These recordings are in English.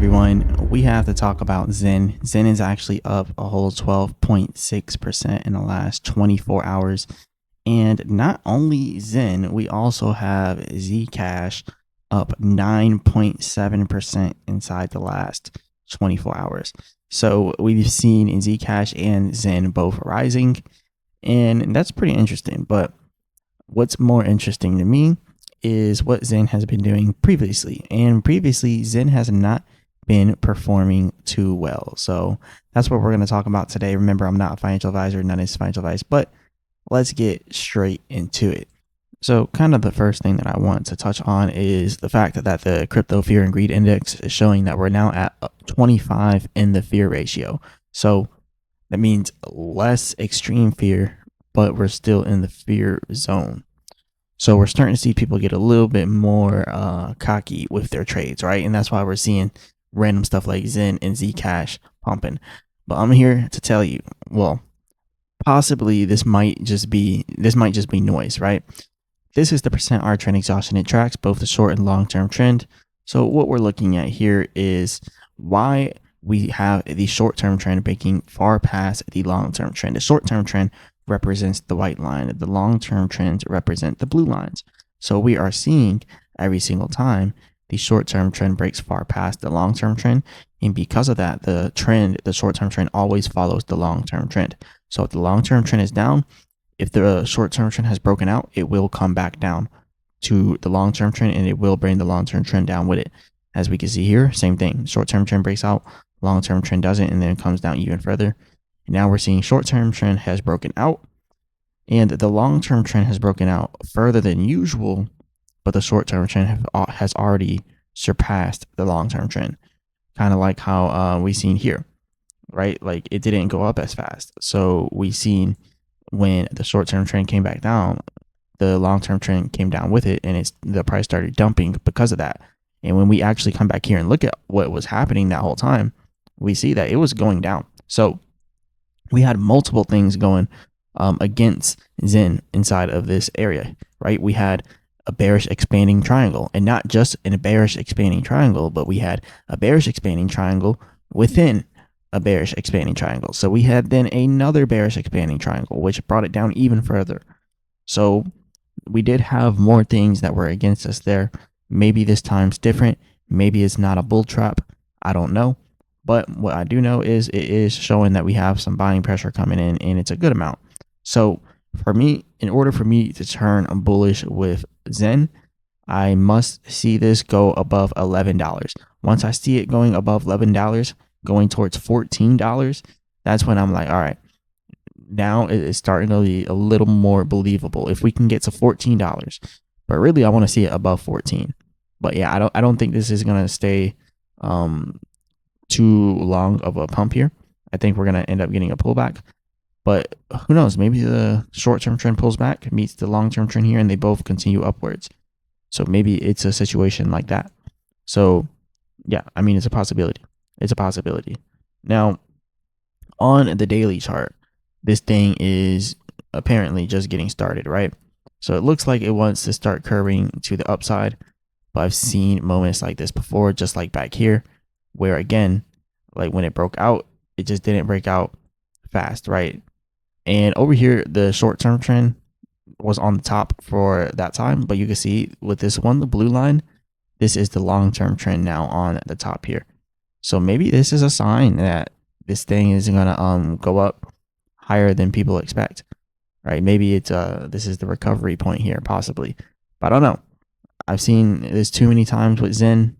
everyone. We have to talk about ZEN. ZEN is actually up a whole 12.6% in the last 24 hours. And not only ZEN, we also have Zcash up 9.7% inside the last 24 hours. So we've seen Zcash and ZEN both rising, and that's pretty interesting. But what's more interesting to me is what ZEN has been doing previously. And previously, ZEN has not been performing too well. So that's what we're going to talk about today. Remember, I'm not a financial advisor, none is financial advice, but let's get straight into it. So kind of the first thing that I want to touch on is the fact that the crypto fear and greed index is showing that we're now at 25 in the fear ratio. So that means less extreme fear, but we're still in the fear zone. So we're starting to see people get a little bit more cocky with their trades, right? And that's why we're seeing random stuff like ZEN and Zcash pumping. But I'm here to tell you, well, possibly this might just be noise, right? This is the %R trend exhaustion. It tracks both the short and long-term trend. So what we're looking at here is why we have the short-term trend breaking far past the long-term trend. The short-term trend represents the white line. The long-term trends represent the blue lines. So we are seeing every single time the short-term trend breaks far past the long-term trend. And because of that, the short-term trend always follows the long-term trend. So if the long-term trend is down, if the short-term trend has broken out, it will come back down to the long-term trend and it will bring the long-term trend down with it. As we can see here, same thing. Short-term trend breaks out, long-term trend doesn't, and then it comes down even further. And now we're seeing short-term trend has broken out and the long-term trend has broken out further than usual, but the short-term trend has already surpassed the long-term trend. Kind of like how we seen here, right? Like it didn't go up as fast. So we seen when the short-term trend came back down, the long-term trend came down with it, and the price started dumping because of that. And when we actually come back here and look at what was happening that whole time, we see that it was going down. So we had multiple things going against ZEN inside of this area, right? We had a bearish expanding triangle, and not just a bearish expanding triangle, but we had a bearish expanding triangle within a bearish expanding triangle. So we had then another bearish expanding triangle, which brought it down even further. So we did have more things that were against us there. Maybe this time's different. Maybe it's not a bull trap. I don't know. But what I do know is it is showing that we have some buying pressure coming in, and it's a good amount. So for me, in order for me to turn bullish with ZEN, I must see this go above $11. Once I see it going above $11, going towards $14, that's when I'm like, all right, now it's starting to be a little more believable if we can get to $14. But really, I want to see it above 14. But yeah, I don't think this is gonna stay too long of a pump here. I think we're gonna end up getting a pullback. But who knows? Maybe the short-term trend pulls back, meets the long-term trend here, and they both continue upwards. So maybe it's a situation like that. So yeah, I mean, it's a possibility. It's a possibility. Now, on the daily chart, this thing is apparently just getting started, right? So it looks like it wants to start curving to the upside. But I've seen moments like this before, just like back here, where again, like when it broke out, it just didn't break out fast, right? And over here, the short-term trend was on the top for that time, but you can see with this one, the blue line, this is the long-term trend now on the top here. So maybe this is a sign that this thing is gonna go up higher than people expect, right? Maybe it's this is the recovery point here, possibly, but I don't know. I've seen this too many times with ZEN.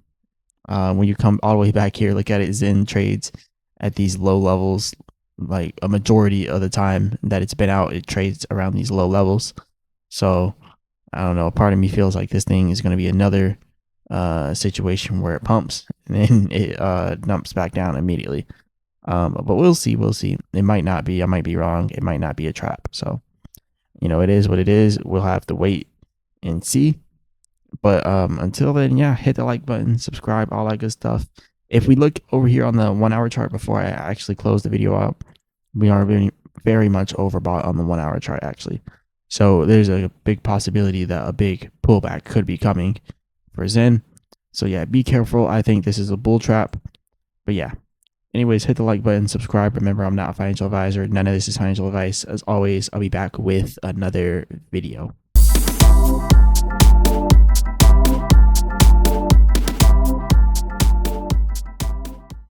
When you come all the way back here, look at it, ZEN trades at these low levels. Like a majority of the time that it's been out, it trades around these low levels. So I don't know, part of me feels like this thing is going to be another situation where it pumps and then it dumps back down immediately. But we'll see. It might not be. I might be wrong. It might not be a trap. So, it is what it is. We'll have to wait and see. But until then, yeah, hit the like button, subscribe, all that good stuff. If we look over here on the 1 hour chart before I actually close the video out, we are very, very much overbought on the 1 hour chart actually. So there's a big possibility that a big pullback could be coming for ZEN. So yeah, be careful. I think this is a bull trap. But yeah, anyways, hit the like button, subscribe. Remember, I'm not a financial advisor. None of this is financial advice. As always, I'll be back with another video.